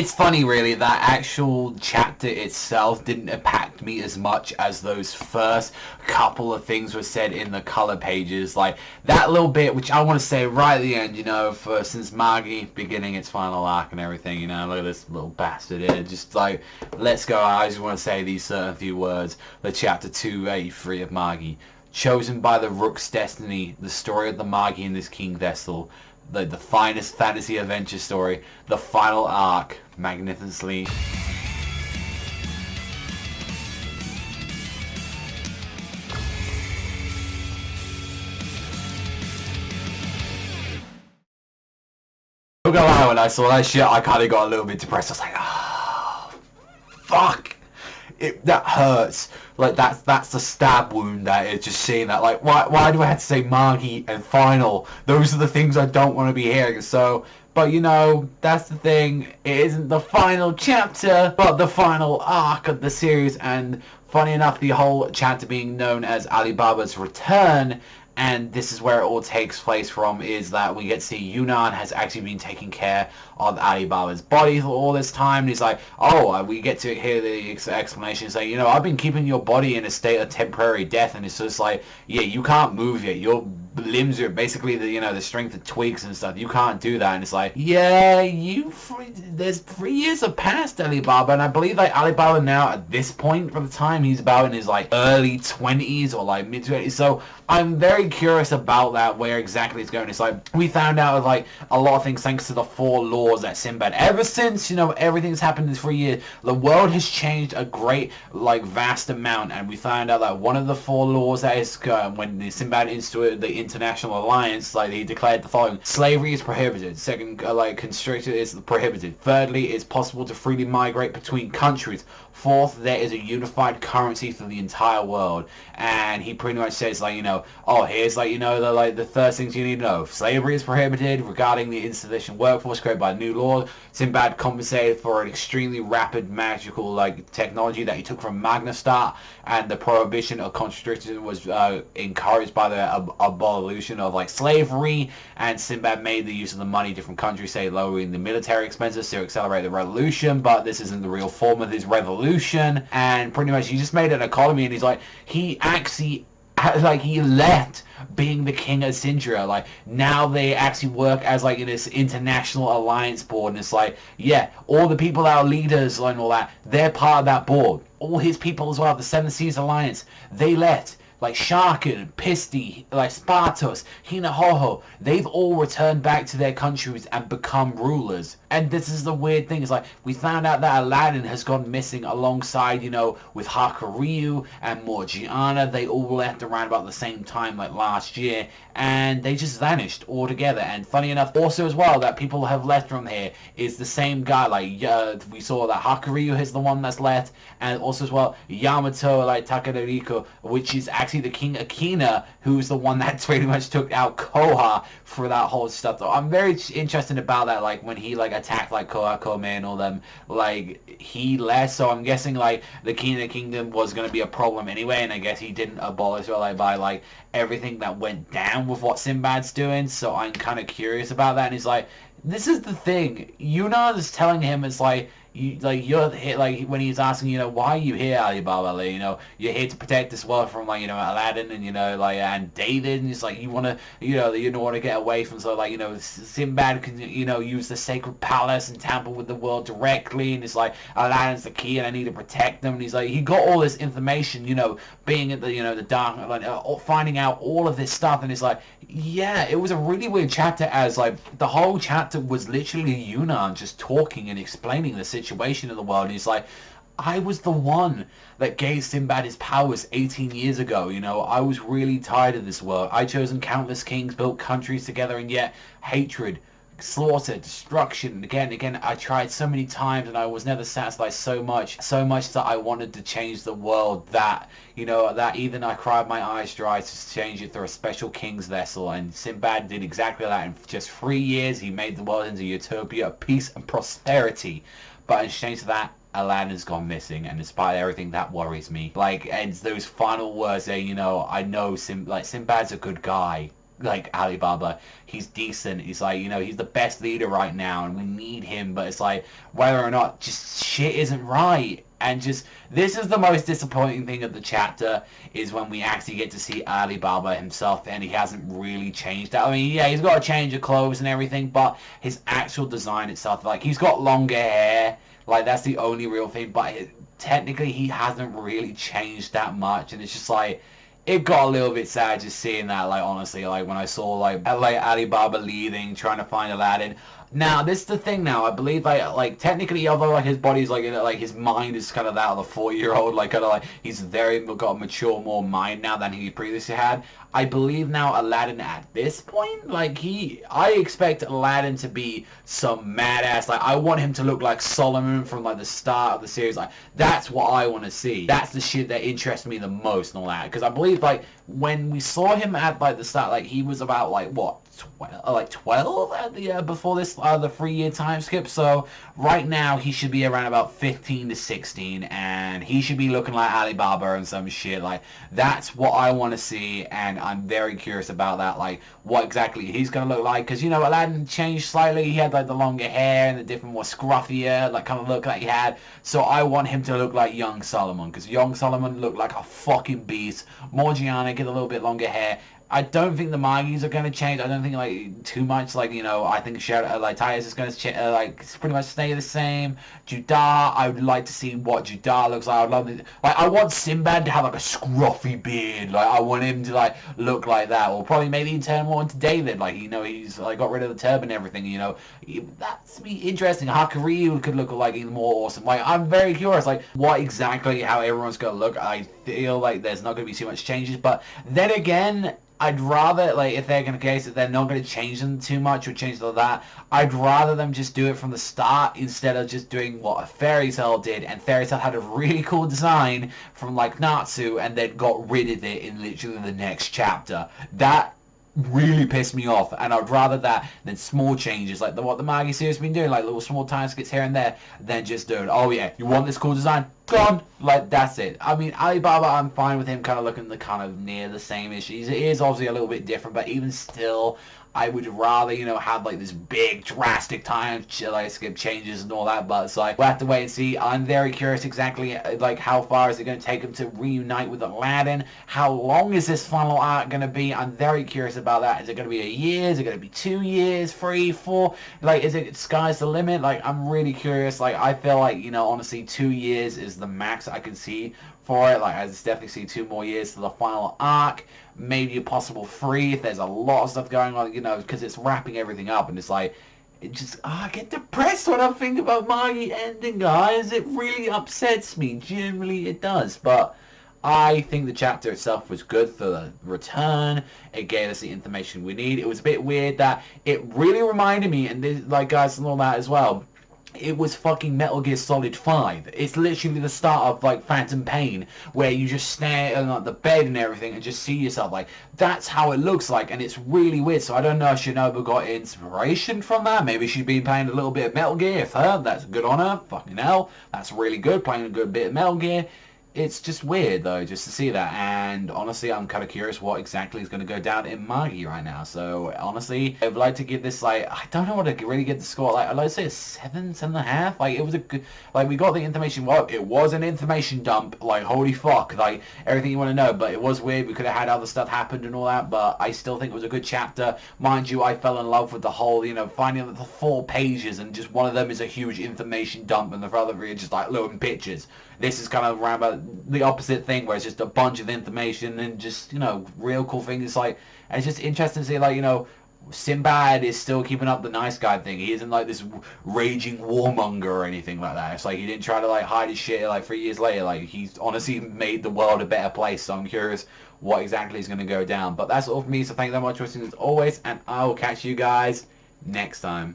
It's funny, really, that actual chapter itself didn't impact me as much as those first couple of things were said in the color pages. Like, that little bit, which I want to say right at the end, you know, since Magi beginning its final arc and everything, you know, look at this little bastard here, just like, let's go, I just want to say these certain few words. The chapter 283 of Magi. Chosen by the Rook's destiny, the story of the Magi and this king vessel. The finest fantasy adventure story, the final arc, magnificently. I'm not gonna lie, when I saw that shit, I kind of got a little bit depressed. I was like, oh, fuck. That hurts. Like, that's the stab wound that is, just seeing that. Like, why do I have to say Magi and final? Those are the things I don't want to be hearing. So, but you know, that's the thing. It isn't the final chapter, but the final arc of the series. And funny enough, the whole chapter being known as Alibaba's Return, and this is where it all takes place from, is that we get to see Yunnan has actually been taking care of Alibaba's body for all this time. And he's like, oh, we get to hear the explanation. He's like, you know, I've been keeping your body in a state of temporary death. And it's just like, yeah, you can't move yet. Your limbs are basically the, you know, the strength of twigs and stuff. You can't do that. And it's like, yeah, there's 3 years have passed, Alibaba. And I believe like Alibaba now at this point for the time, he's about in his like early 20s or like mid 20s. So I'm very curious about that, where exactly it's going. It's like, we found out like a lot of things thanks to the 4 laws that Sinbad, ever since, you know, everything's happened in 3 years, the world has changed a great, like, vast amount. And we found out that one of the 4 laws that is, when the Sinbad instituted the International Alliance, like, he declared the following: slavery is prohibited. Second, like, constricted is prohibited. Thirdly, it's possible to freely migrate between countries. Fourth, there is a unified currency for the entire world. And he pretty much says, like, you know, oh, here's, like, you know, the third things you need to know. Slavery is prohibited. Regarding the insufficient workforce created by new law, Sinbad compensated for an extremely rapid magical, like, technology that he took from Magnastar, and the prohibition of conscription was encouraged by the abolition of, like, slavery. And Sinbad made the use of the money different countries, say, lowering the military expenses to accelerate the revolution, but this isn't the real form of his revolution. And pretty much he just made an economy, and he's like, he actually, like, he left being the king of Sindria. Like, now they actually work as, like, in this international alliance board, and it's like, yeah, all the people that are leaders and all that, they're part of that board. All his people as well, the Seven Seas Alliance, they left. Like Sharkin, Pisti, like Spartos, Hinahoho, they've all returned back to their countries and become rulers. And this is the weird thing, is like, we found out that Aladdin has gone missing alongside, you know, with Haikyu and Morgiana. They all left around about the same time, like last year, and they just vanished altogether. And funny enough, also as well, that people have left from here is the same guy. Like, we saw that Haikyu is the one that's left, and also as well, Yamato, like Takanariko, which is actually the King Akina, who's the one that pretty much took out Koha for that whole stuff. So I'm very interested about that, like, when he, like, attacked, like, Koha, Kome and all them, like, he left. So I'm guessing, like, the Kina Kingdom was going to be a problem anyway, and I guess he didn't abolish or, like, by, like, everything that went down with what Sinbad's doing. So I'm kind of curious about that. And he's like, this is the thing, Yuna is telling him, it's like, you're here, like, when he's asking, you know, why are you here, Alibaba? Like, you know, you're here to protect this world from, like, you know, Aladdin and, you know, like, and David, and it's like, you want to, you don't want to get away from, so, like, you know, Sinbad can, you know, use the sacred palace and tamper with the world directly, and it's like, Aladdin's the key and I need to protect them. And he's like, he got all this information, you know, being at the, you know, the dark, like, finding out all of this stuff. And it's like, yeah, it was a really weird chapter, as, like, the whole chapter was literally Yunnan just talking and explaining the situation in the world. And he's like, I was the one that gave Sinbad his powers 18 years ago. You know, I was really tired of this world. I chosen countless kings, built countries together, and yet hatred, slaughter, destruction. And again, I tried so many times, and I was never satisfied. So much that I wanted to change the world, that, you know, that even I cried my eyes dry to change it through a special king's vessel. And Sinbad did exactly that. In just 3 years, he made the world into a utopia of peace and prosperity. But in exchange for that, Aladdin's gone missing, and despite everything, that worries me. Like, and those final words there, you know, I know Sinbad's a good guy. like Alibaba. He's decent. He's like, you know, he's the best leader right now, and we need him. But it's like whether or not just shit isn't right. And just, this is the most disappointing thing of the chapter, is when we actually get to see Alibaba himself, and he hasn't really changed that. I mean, yeah, he's got a change of clothes and everything, but his actual design itself, like, he's got longer hair, like, that's the only real thing, but technically he hasn't really changed that much, and it's just like, it got a little bit sad just seeing that, like, honestly, like, when I saw, like Alibaba leaving, trying to find Aladdin. Now, this is the thing now, I believe, like technically, although, like, his body's, like, you know, like, his mind is kind of that of a 4-year-old, like, kind of, like, he's got a mature, more mind now than he previously had. I believe now Aladdin at this point, like, I expect Aladdin to be some mad-ass, like, I want him to look like Solomon from, like, the start of the series, like, that's what I want to see. That's the shit that interests me the most and all that, because I believe, like, when we saw him at, like, the start, like, he was about, like, what, 12 at the before this the 3-year time skip. So right now he should be around about 15 to 16, and he should be looking like Alibaba and some shit. Like, that's what I want to see, and I'm very curious about that, like what exactly he's gonna look like, because, you know, Aladdin changed slightly. He had, like, the longer hair and the different, more scruffier, like, kind of look that he had. So I want him to look like young Solomon, because young Solomon looked like a fucking beast. Morgiana, get a little bit longer hair. I don't think the Magis are going to change. I don't think, like, too much. Like, you know, I think like, Titus is going to like, pretty much stay the same. Judar, I would like to see what Judar looks like. I would love to, like, I want Sinbad to have, like, a scruffy beard. Like, I want him to, like, look like that. Or probably maybe turn more into David. Like, you know, he's, like, got rid of the turban and everything, you know. That's be interesting. Hakuryu could look like even more awesome. Like, I'm very curious, like, what exactly, how everyone's going to look. I feel like there's not going to be too much changes. But then again, I'd rather, like, if they're going to case it, they're not going to change them too much or change all that. I'd rather them just do it from the start instead of just doing what a Fairy Tail did. And Fairy Tail had a really cool design from, like, Natsu, and then got rid of it in literally the next chapter. That really pissed me off, and I'd rather that than small changes like what the Magi series has been doing, like little small time skips here and there, than just doing, oh yeah, you want this cool design? Gone! Like, that's it. I mean, Alibaba, I'm fine with him kind of looking the kind of near the same issues. It is obviously a little bit different, but even still, I would rather, you know, have, like, this big drastic time like skip changes and all that, but it's like, we'll have to wait and see. I'm very curious exactly, like, how far is it going to take him to reunite with Aladdin? How long is this final arc going to be? I'm very curious about that. Is it going to be a year? Is it going to be 2 years, 3, 4? Like, is it sky's the limit? Like, I'm really curious. Like, I feel like, you know, honestly, 2 years is the max I can see for it. Like, I just definitely see 2 more years to the final arc, maybe a possible 3 if there's a lot of stuff going on, you know, because it's wrapping everything up, and it's like, it just, I get depressed when I think about Magi ending, guys. It really upsets me. Generally, it does, but I think the chapter itself was good for the return. It gave us the information we need. It was a bit weird that it really reminded me, and this, like, guys and all that as well, it was fucking Metal Gear Solid 5. It's literally the start of, like, Phantom Pain, where you just stare at, like, the bed and everything and just see yourself. Like, that's how it looks like, and it's really weird. So I don't know if Shinobu got inspiration from that. Maybe she's been playing a little bit of Metal Gear. If her, that's good on her. Fucking hell. That's really good, playing a good bit of Metal Gear. It's just weird, though, just to see that, and honestly, I'm kind of curious what exactly is going to go down in Magi right now. So, honestly, I would like to give this, like, I don't know what to really get the score, like, I'd like to say a 7, 7.5, like, it was a good, like, we got the information, well, it was an information dump, like, holy fuck, like, everything you want to know, but it was weird, we could have had other stuff happened and all that, but I still think it was a good chapter. Mind you, I fell in love with the whole, you know, finding the 4 pages, and just one of them is a huge information dump, and the other 3 are just, like, little pictures. This is kind of around about the opposite thing, where it's just a bunch of information and just, you know, real cool things. It's like, and it's just interesting to see, like, you know, Sinbad is still keeping up the nice guy thing. He isn't like this raging warmonger or anything like that. It's like he didn't try to, like, hide his shit, like, 3 years later. Like, he's honestly made the world a better place. So I'm curious what exactly is going to go down. But that's all for me. So thank you so much for watching as always, and I will catch you guys next time.